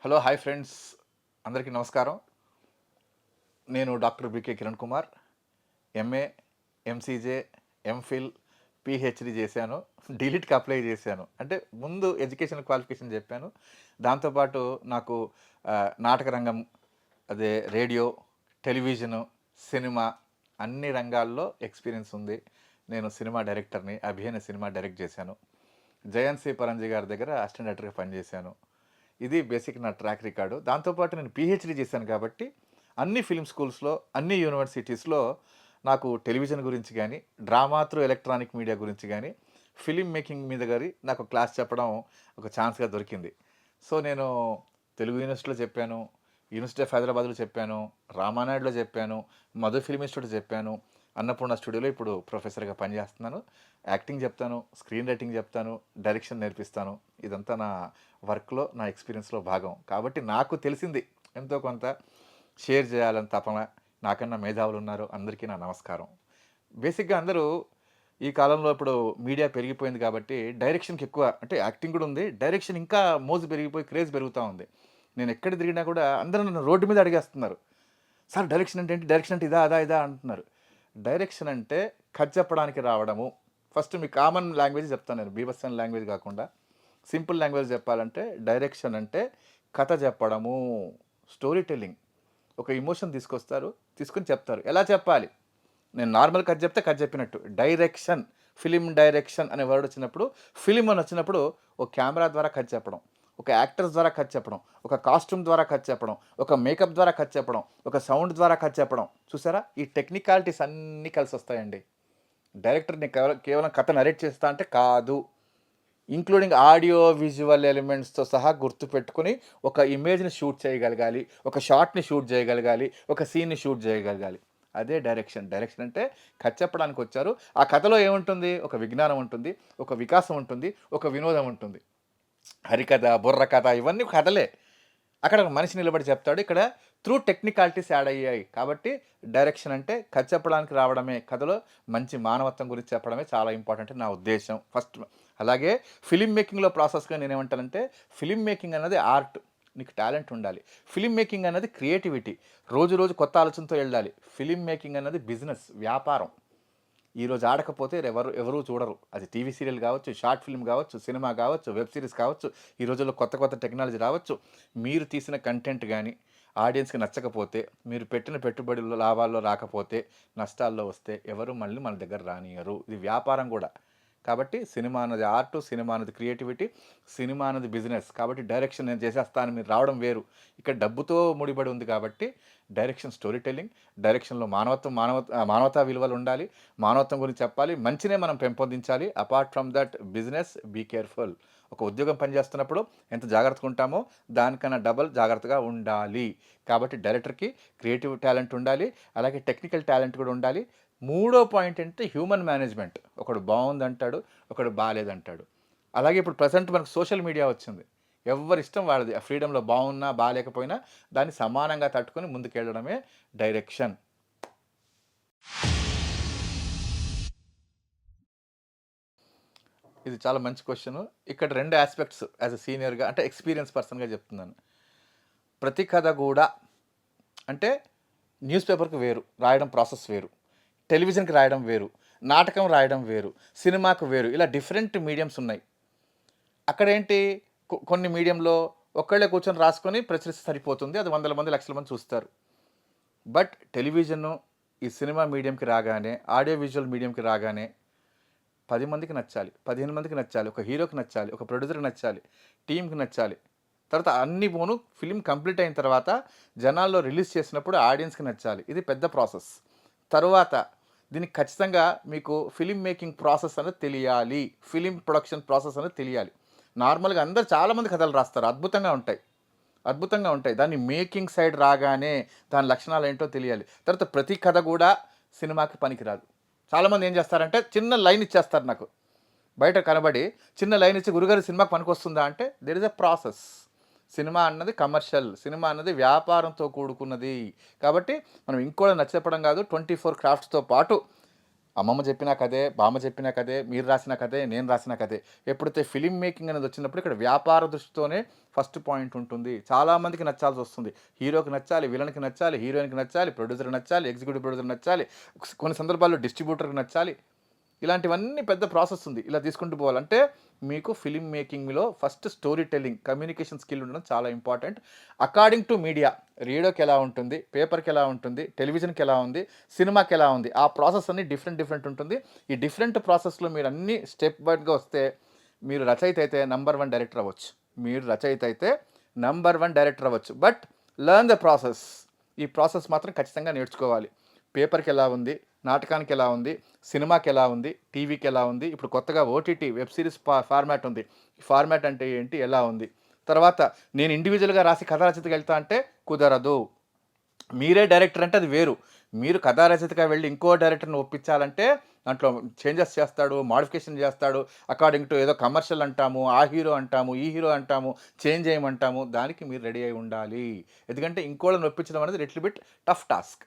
Hello hi friends, అందరికీ నమస్కారం. నేను doctor B K Kiran Kumar. MA, MCJ, MPhil, PhD చేశాను. డీలిట్కి అప్లై చేశాను. అంటే ముందు ఎడ్యుకేషన్ క్వాలిఫికేషన్ చెప్పాను. దాంతోపాటు నాకు నాటక రంగం, అదే రేడియో, టెలివిజను, సినిమా అన్ని రంగాల్లో ఎక్స్పీరియన్స్ ఉంది. నేను సినిమా డైరెక్టర్ని. అభినయ సినిమా డైరెక్ట్ చేశాను. జయన్ సి పరంజీ గారి దగ్గర అసిస్టెంట్ డైరెక్టర్గా పనిచేశాను. ఇది బేసిక్ నా ట్రాక్ రికార్డు. దాంతోపాటు నేను పిహెచ్డి చేశాను కాబట్టి అన్ని ఫిల్మ్ స్కూల్స్లో, అన్ని యూనివర్సిటీస్లో నాకు టెలివిజన్ గురించి కానీ, డ్రామా త్రూ ఎలక్ట్రానిక్ మీడియా గురించి కానీ, ఫిలిం మేకింగ్ మీద కానీ నాకు క్లాస్ చెప్పడం ఒక ఛాన్స్గా దొరికింది. సో నేను తెలుగు యూనివర్సిటీలో చెప్పాను, యూనివర్సిటీ ఆఫ్ హైదరాబాద్లో చెప్పాను, రామానాయుడులో చెప్పాను, మధు ఫిల్మ్ ఇన్స్టిట్యూట్ చెప్పాను, అన్నపూర్ణ స్టూడియోలో ఇప్పుడు ప్రొఫెసర్గా పనిచేస్తున్నాను. యాక్టింగ్ చెప్తాను, స్క్రీన్ రైటింగ్ చెప్తాను, డైరెక్షన్ నేర్పిస్తాను. ఇదంతా నా వర్క్లో, నా ఎక్స్పీరియన్స్లో భాగం. కాబట్టి నాకు తెలిసింది ఎంతో కొంత షేర్ చేయాలని తపన. నాకన్నా మేధావులు ఉన్నారు, అందరికీ నా నమస్కారం. బేసిక్గా అందరూ ఈ కాలంలో ఇప్పుడు మీడియా పెరిగిపోయింది కాబట్టి డైరెక్షన్కి ఎక్కువ, అంటే యాక్టింగ్ కూడా ఉంది, డైరెక్షన్ ఇంకా మోజు పెరిగిపోయి క్రేజ్ పెరుగుతూ ఉంది. నేను ఎక్కడ తిరిగినా కూడా అందరూ నన్ను రోడ్డు మీద అడిగేస్తున్నారు, సార్ డైరెక్షన్ అంటే ఏంటి, డైరెక్షన్ అంటే ఇదా అదా ఇదా అంటున్నారు. డైరెక్షన్ అంటే కథ చెప్పడానికి రావడము. ఫస్ట్ మీ కామన్ లాంగ్వేజ్ చెప్తాను, నేను బీభత్సన లాంగ్వేజ్ కాకుండా సింపుల్ లాంగ్వేజ్ చెప్పాలంటే డైరెక్షన్ అంటే కథ చెప్పడము, స్టోరీ టెల్లింగ్. ఒక ఎమోషన్ తీసుకొస్తారు, తీసుకొని చెప్తారు, ఎలా చెప్పాలి. నేను నార్మల్ కథ చెప్తే కథ చెప్పినట్టు. డైరెక్షన్, ఫిలిం డైరెక్షన్ అనే వర్డ్ వచ్చినప్పుడు, ఫిలిం అని వచ్చినప్పుడు ఒక కెమెరా ద్వారా కథ చెప్పడం, ఒక యాక్టర్స్ ద్వారా కథ చెప్పడం, ఒక కాస్ట్యూమ్ ద్వారా కథ చెప్పడం, ఒక మేకప్ ద్వారా కథ చెప్పడం, ఒక సౌండ్ ద్వారా కథ చెప్పడం. చూసారా, ఈ టెక్నికాలిటీస్ అన్నీ కలిసి వస్తాయండి. డైరెక్టర్ నేను కేవలం కథ నరేట్ చేస్తా అంటే కాదు, ఇంక్లూడింగ్ ఆడియో విజువల్ ఎలిమెంట్స్తో సహా గుర్తుపెట్టుకుని ఒక ఇమేజ్ని షూట్ చేయగలగాలి, ఒక షార్ట్ని షూట్ చేయగలగాలి, ఒక సీన్ని షూట్ చేయగలగాలి. అదే డైరెక్షన్. డైరెక్షన్ అంటే కథ చెప్పడానికి వచ్చారు. ఆ కథలో ఏముంటుంది, ఒక విజ్ఞానం ఉంటుంది, ఒక వికాసం ఉంటుంది, ఒక వినోదం ఉంటుంది. హరికథ, బుర్ర కథ ఇవన్నీ కథలే. అక్కడ ఒక మనిషి నిలబడి చెప్తాడు, ఇక్కడ త్రూ టెక్నికాలిటీస్ యాడ్ అయ్యాయి. కాబట్టి డైరెక్షన్ అంటే కథ చెప్పడానికి రావడమే, కథలో మంచి మానవత్వం గురించి చెప్పడమే చాలా ఇంపార్టెంట్ నా ఉద్దేశం ఫస్ట్. అలాగే ఫిలిం మేకింగ్లో ప్రాసెస్గా నేనేమంటానంటే, ఫిలిం మేకింగ్ అన్నది ఆర్ట్, నీకు టాలెంట్ ఉండాలి. ఫిలిం మేకింగ్ అన్నది క్రియేటివిటీ, రోజు రోజు కొత్త ఆలోచనతో వెళ్ళాలి. ఫిలిం మేకింగ్ అన్నది బిజినెస్, వ్యాపారం. ఈరోజు ఆడకపోతే ఎవరు చూడరు. అది టీవీ సీరియల్ కావచ్చు, షార్ట్ ఫిల్మ్ కావచ్చు, సినిమా కావచ్చు, వెబ్ సిరీస్ కావచ్చు. ఈ రోజుల్లో కొత్త కొత్త టెక్నాలజీ రావచ్చు. మీరు తీసిన కంటెంట్ కానీ ఆడియన్స్కి నచ్చకపోతే, మీరు పెట్టిన పెట్టుబడుల్లో లాభాల్లో రాకపోతే, నష్టాల్లో వస్తే ఎవరు మళ్ళీ మన దగ్గర రానియరు. ఇది వ్యాపారం కూడా. కాబట్టి సినిమా అన్నది ఆర్ట్, సినిమా అన్నది క్రియేటివిటీ, సినిమా అన్నది బిజినెస్. కాబట్టి డైరెక్షన్ నేను చేసేస్తాను మీరు రావడం వేరు. ఇక్కడ డబ్బుతో ముడిపడి ఉంది కాబట్టి డైరెక్షన్ స్టోరీ టెల్లింగ్. డైరెక్షన్లో మానవతా విలువలు ఉండాలి, మానవత్వం గురించి చెప్పాలి, మంచినే మనం పెంపొందించాలి. Apart from that business be careful. ఒక ఉద్యోగం పనిచేస్తున్నప్పుడు ఎంత జాగ్రత్తగా ఉంటామో దానికన్నా డబల్ జాగ్రత్తగా ఉండాలి. కాబట్టి డైరెక్టర్కి క్రియేటివ్ టాలెంట్ ఉండాలి, అలాగే టెక్నికల్ టాలెంట్ కూడా ఉండాలి. మూడో పాయింట్ ఏంటంటే హ్యూమన్ మేనేజ్మెంట్. ఒకడు బాగుందంటాడు, ఒకడు బాగాలేదంటాడు. అలాగే ఇప్పుడు ప్రజెంట్ మనకు సోషల్ మీడియా వచ్చింది. ఎవరి ఇష్టం వాళ్ళది. ఆ ఫ్రీడంలో బాగున్నా బాగాలేకపోయినా దాన్ని సమానంగా తట్టుకొని ముందుకెళ్ళడమే డైరెక్షన్. ఇది చాలా మంచి క్వశ్చన్. ఇక్కడ రెండు ఆస్పెక్ట్స్ యాజ్ అ సీనియర్గా, అంటే ఎక్స్పీరియన్స్ పర్సన్గా చెప్తున్నాను. ప్రతి కథ కూడా, అంటే న్యూస్ పేపర్కి వేరు రాయడం ప్రాసెస్ వేరు, టెలివిజన్కి రాయడం వేరు, నాటకం రాయడం వేరు, సినిమాకు వేరు. ఇలా డిఫరెంట్ మీడియంస్ ఉన్నాయి. అక్కడేంటి, కొన్ని మీడియంలో ఒక్కళ్ళే కూర్చొని రాసుకొని ప్రచురిస్తే సరిపోతుంది, అది వందల మంది లక్షల మంది చూస్తారు. బట్ టెలివిజన్, ఈ సినిమా మీడియంకి రాగానే, ఆడియో విజువల్ మీడియంకి రాగానే 10 మందికి నచ్చాలి, 15 మందికి నచ్చాలి, ఒక హీరోకి నచ్చాలి, ఒక ప్రొడ్యూసర్కి నచ్చాలి, టీంకి నచ్చాలి. తర్వాత అన్ని పోను ఫిలిం కంప్లీట్ అయిన తర్వాత జనాల్లో రిలీజ్ చేసినప్పుడు ఆడియన్స్కి నచ్చాలి. ఇది పెద్ద ప్రాసెస్. తరువాత దీనికి ఖచ్చితంగా మీకు ఫిలిం మేకింగ్ ప్రాసెస్ అనేది తెలియాలి, ఫిలిం ప్రొడక్షన్ ప్రాసెస్ అనేది తెలియాలి. నార్మల్గా అందరు చాలామంది కథలు రాస్తారు, అద్భుతంగా ఉంటాయి, అద్భుతంగా ఉంటాయి. దాన్ని మేకింగ్ సైడ్ రాగానే దాని లక్షణాలు ఏంటో తెలియాలి. తర్వాత ప్రతి కథ కూడా సినిమాకి పనికిరాదు. చాలామంది ఏం చేస్తారంటే చిన్న లైన్ ఇచ్చేస్తారు నాకు బయట కనబడి, చిన్న లైన్ ఇచ్చి గురుగారు సినిమాకి పనికొస్తుందా అంటే, there is a process. Cinema అన్నది కమర్షియల్, సినిమా అన్నది వ్యాపారంతో కూడుకున్నది. కాబట్టి మనం ఇంకోటి నచ్చపడం కాదు, 24 క్రాఫ్ట్స్తో పాటు అమ్మమ్మ చెప్పిన కథే, బామ్మ చెప్పిన కథే, మీరు రాసిన కథే, నేను రాసిన కథే. ఎప్పుడైతే ఫిల్మ్ మేకింగ్ అనేది వచ్చినప్పుడు ఇక్కడ వ్యాపార దృష్టితోనే ఫస్ట్ పాయింట్ ఉంటుంది. చాలామందికి నచ్చాల్సి వస్తుంది. హీరోకి నచ్చాలి, విలన్‌కి నచ్చాలి, హీరోయిన్‌కి నచ్చాలి, ప్రొడ్యూసర్‌కి నచ్చాలి, ఎగ్జిక్యూటివ్ ప్రొడ్యూసర్‌కి నచ్చాలి, కొన్ని సందర్భాల్లో డిస్ట్రిబ్యూటర్‌కి నచ్చాలి. ఇలాంటివన్నీ పెద్ద ప్రాసెస్ ఉంది. ఇలా తీసుకుంటూ పోవాలంటే మీకు ఫిల్మ్ మేకింగ్‌లో first story telling, communication skill ఉండడం చాలా ఇంపార్టెంట్. అకార్డింగ్ టు మీడియా రేడియోకి ఎలా ఉంటుంది, పేపర్‌కి ఎలా ఉంటుంది, టెలివిజన్‌కి ఎలా ఉంది, సినిమాకి ఎలా ఉంది. ఆ ప్రాసెస్ అన్నీ డిఫరెంట్ ఉంటుంది. ఈ డిఫరెంట్ ప్రాసెస్‌లో మీరు అన్నీ స్టెప్ వైస్‌గా వస్తే మీరు రచయిత అయితే నంబర్ 1 డైరెక్టర్ అవ్వచ్చు. మీరు రచయిత అయితే నంబర్ 1 డైరెక్టర్ అవ్వచ్చు. But learn the process. ఈ ప్రాసెస్ మాత్రం ఖచ్చితంగా నేర్చుకోవాలి. పేపర్‌కి ఎలా ఉంది, నాటకానికి ఎలా ఉంది, సినిమాకి ఎలా ఉంది, టీవీకి ఎలా ఉంది, ఇప్పుడు కొత్తగా ఓటీటీ వెబ్ సిరీస్ ఫార్మాట్ ఉంది. ఈ ఫార్మాట్ అంటే ఏంటి, ఎలా ఉంది. తర్వాత నేను ఇండివిజువల్‌గా రాసి కథా రచయితగా వెళ్తా అంటే కుదరదు. మీరే డైరెక్టర్ అంటే అది వేరు. మీరు కథా రచయితగా వెళ్ళి ఇంకో డైరెక్టర్‌ని ఒప్పించాలంటే దాంట్లో చేంజెస్ చేస్తాడు, మోడిఫికేషన్ చేస్తాడు. అకార్డింగ్ టు ఏదో కమర్షియల్ అంటాము, ఆ హీరో అంటాము, ఈ హీరో అంటాము, చేంజ్ చేయమంటాము. దానికి మీరు రెడీ అయి ఉండాలి. ఎందుకంటే ఇంకోళ్ళని ఒప్పించడం అనేది లిటిల్ బిట్ టఫ్ టాస్క్.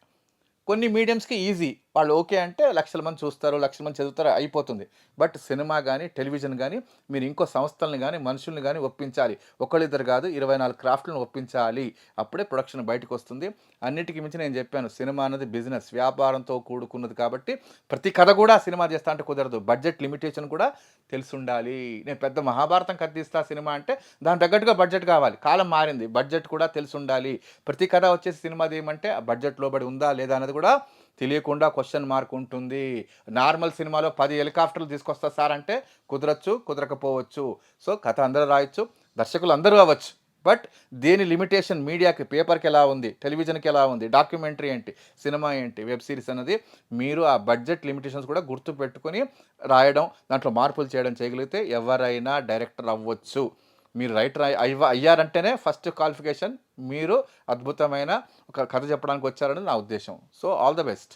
కొన్ని మీడియమ్స్‌కి ఈజీ. వాళ్ళు ఓకే అంటే లక్షల మంది చూస్తారు, లక్షల మంది చదువుతారు, అయిపోతుంది. బట్ సినిమా గాని, టెలివిజన్ గాని మీరు ఇంకో సంస్థల్ని గాని, మనుషుల్ని గాని ఒప్పించాలి. ఒకళ్ళిద్దరు కాదు 24 క్రాఫ్ట్‌లను ఒప్పించాలి. అప్పుడే ప్రొడక్షన్ బయటకొస్తుంది. అన్నిటికి మించి నేను చెప్పాను, సినిమా అన్నది బిజినెస్, వ్యాపారంతో కూడుకున్నది కాబట్టి ప్రతి కథ కూడా సినిమా చేస్తా అంటే కుదరదు. బడ్జెట్ లిమిటేషన్ కూడా తెలిసుండాలి. నేను పెద్ద మహాభారతం కథ తీస్తా సినిమా అంటే దానికి తగ్గట్టుగా బడ్జెట్ కావాలి. కాలం మారింది. బడ్జెట్ కూడా తెలిసుండాలి. ప్రతి కథ వచ్చేసి సినిమా తీయమంటే ఆ బడ్జెట్ లోబడి ఉందా లేదా అన్నది కూడా తెలియకుండా క్వశ్చన్ మార్క్ ఉంటుంది. నార్మల్ సినిమాలో 10 హెలికాప్టర్లు తీసుకొస్తా సార్ అంటే కుదరచ్చు, కుదరకపోవచ్చు. సో కథ అందరూ రాయొచ్చు, దర్శకులు అందరూ అవ్వచ్చు. బట్ దేని లిమిటేషన్ మీడియాకి, పేపర్‌కి ఎలా ఉంది, టెలివిజన్‌కి ఎలా ఉంది, డాక్యుమెంటరీ ఏంటి, సినిమా ఏంటి, వెబ్ సిరీస్ అన్నది మీరు ఆ బడ్జెట్ లిమిటేషన్స్ కూడా గుర్తుపెట్టుకొని రాయడం, దాంట్లో మార్పులు చేయడం చేయగలిగితే ఎవరైనా డైరెక్టర్ అవ్వచ్చు. మీరు రైటర్ అయ్యారంటేనే ఫస్ట్ క్వాలిఫికేషన్ మీరు అద్భుతమైన ఒక కథ చెప్పడానికి వచ్చారని నా ఉద్దేశం. So all the best.